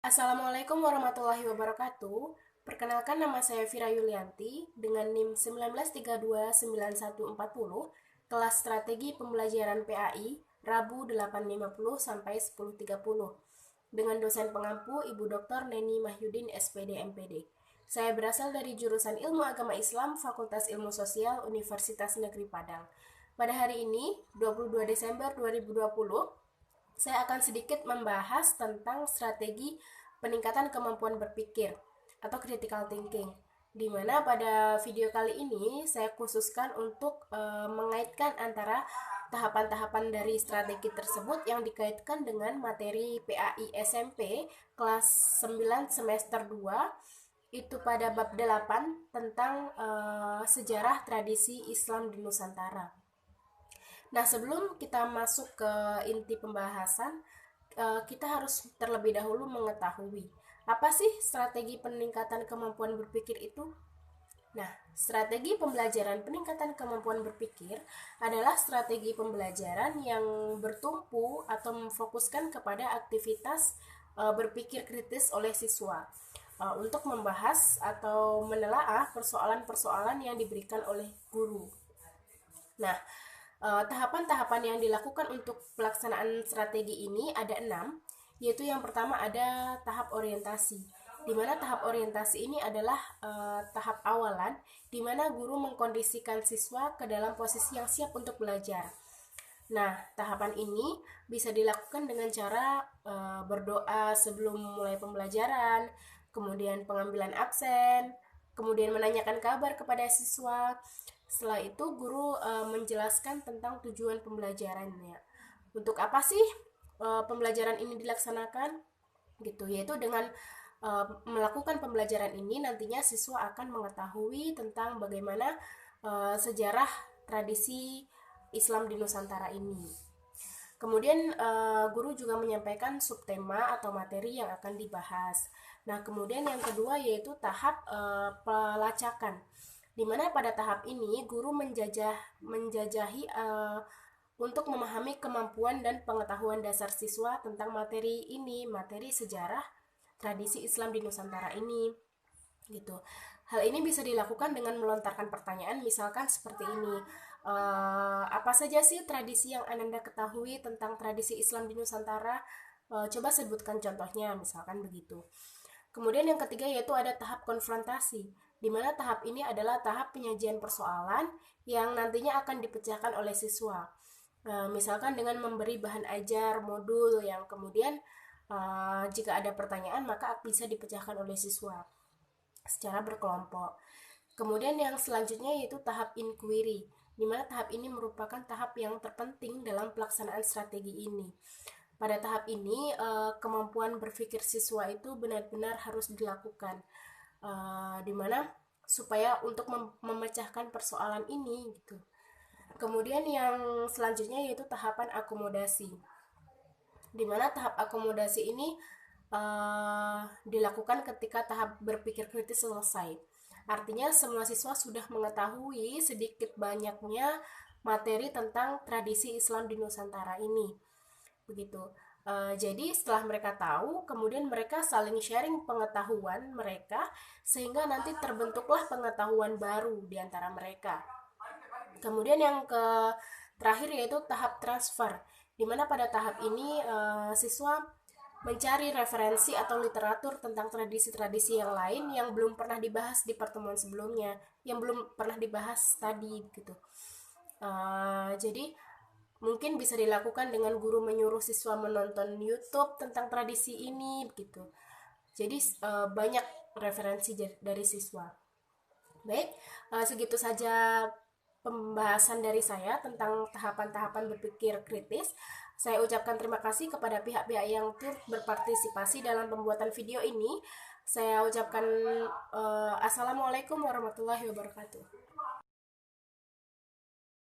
Assalamualaikum warahmatullahi wabarakatuh. Perkenalkan, nama saya Vira Yulianti dengan NIM 19329140, kelas Strategi Pembelajaran PAI, Rabu 8.50 sampai 10.30, dengan dosen pengampu Ibu Dr. Neni Mahyudin SPD MPD. Saya berasal dari jurusan Ilmu Agama Islam Fakultas Ilmu Sosial Universitas Negeri Padang. Pada hari ini, 22 Desember 2020, saya akan sedikit membahas tentang strategi peningkatan kemampuan berpikir atau critical thinking, di mana pada video kali ini saya khususkan untuk mengaitkan antara tahapan-tahapan dari strategi tersebut yang dikaitkan dengan materi PAI SMP kelas 9 semester 2, itu pada bab 8 tentang sejarah tradisi Islam di Nusantara. Nah, sebelum kita masuk ke inti pembahasan, kita harus terlebih dahulu mengetahui apa sih strategi peningkatan kemampuan berpikir itu. Nah, strategi pembelajaran peningkatan kemampuan berpikir adalah strategi pembelajaran yang bertumpu atau memfokuskan kepada aktivitas berpikir kritis oleh siswa untuk membahas atau menelaah persoalan-persoalan yang diberikan oleh guru. Nah, tahapan-tahapan yang dilakukan untuk pelaksanaan strategi ini ada 6, yaitu yang pertama ada tahap orientasi, di mana tahap orientasi ini adalah tahap awalan, di mana guru mengkondisikan siswa ke dalam posisi yang siap untuk belajar. Nah, tahapan ini bisa dilakukan dengan cara berdoa sebelum mulai pembelajaran, kemudian pengambilan absen, kemudian menanyakan kabar kepada siswa. Setelah itu guru menjelaskan tentang tujuan pembelajarannya. Untuk apa sih pembelajaran ini dilaksanakan? Gitu, yaitu dengan melakukan pembelajaran ini nantinya siswa akan mengetahui tentang bagaimana sejarah tradisi Islam di Nusantara ini. Kemudian guru juga menyampaikan subtema atau materi yang akan dibahas. Nah, kemudian yang kedua yaitu tahap pelacakan, di mana pada tahap ini guru menjajahi untuk memahami kemampuan dan pengetahuan dasar siswa tentang materi ini, materi sejarah tradisi Islam di Nusantara ini, gitu. Hal ini bisa dilakukan dengan melontarkan pertanyaan, misalkan seperti ini. Apa saja sih tradisi yang Ananda ketahui tentang tradisi Islam di Nusantara? Coba sebutkan contohnya, misalkan begitu. Kemudian yang ketiga yaitu ada tahap konfrontasi, di mana tahap ini adalah tahap penyajian persoalan yang nantinya akan dipecahkan oleh siswa. Misalkan dengan memberi bahan ajar modul yang kemudian jika ada pertanyaan maka bisa dipecahkan oleh siswa secara berkelompok. Kemudian yang selanjutnya yaitu tahap inquiry, di mana tahap ini merupakan tahap yang terpenting dalam pelaksanaan strategi ini. Pada tahap ini, kemampuan berpikir siswa itu benar-benar harus dilakukan, di mana supaya untuk memecahkan persoalan ini gitu. Kemudian yang selanjutnya yaitu tahapan akomodasi, di mana tahap akomodasi ini dilakukan ketika tahap berpikir kritis selesai. Artinya semua siswa sudah mengetahui sedikit banyaknya materi tentang tradisi Islam di Nusantara ini. Begitu. Jadi setelah mereka tahu, kemudian mereka saling sharing pengetahuan mereka sehingga nanti terbentuklah pengetahuan baru di antara mereka. Kemudian yang terakhir yaitu tahap transfer, di mana pada tahap ini siswa mencari referensi atau literatur tentang tradisi-tradisi yang lain yang belum pernah dibahas di pertemuan sebelumnya, yang belum pernah dibahas tadi gitu. Jadi mungkin bisa dilakukan dengan guru menyuruh siswa menonton YouTube tentang tradisi ini begitu. Jadi banyak referensi dari siswa. Baik, segitu saja pembahasan dari saya tentang tahapan-tahapan berpikir kritis. Saya ucapkan terima kasih kepada pihak-pihak yang turut berpartisipasi dalam pembuatan video ini. Saya ucapkan Assalamualaikum warahmatullahi wabarakatuh.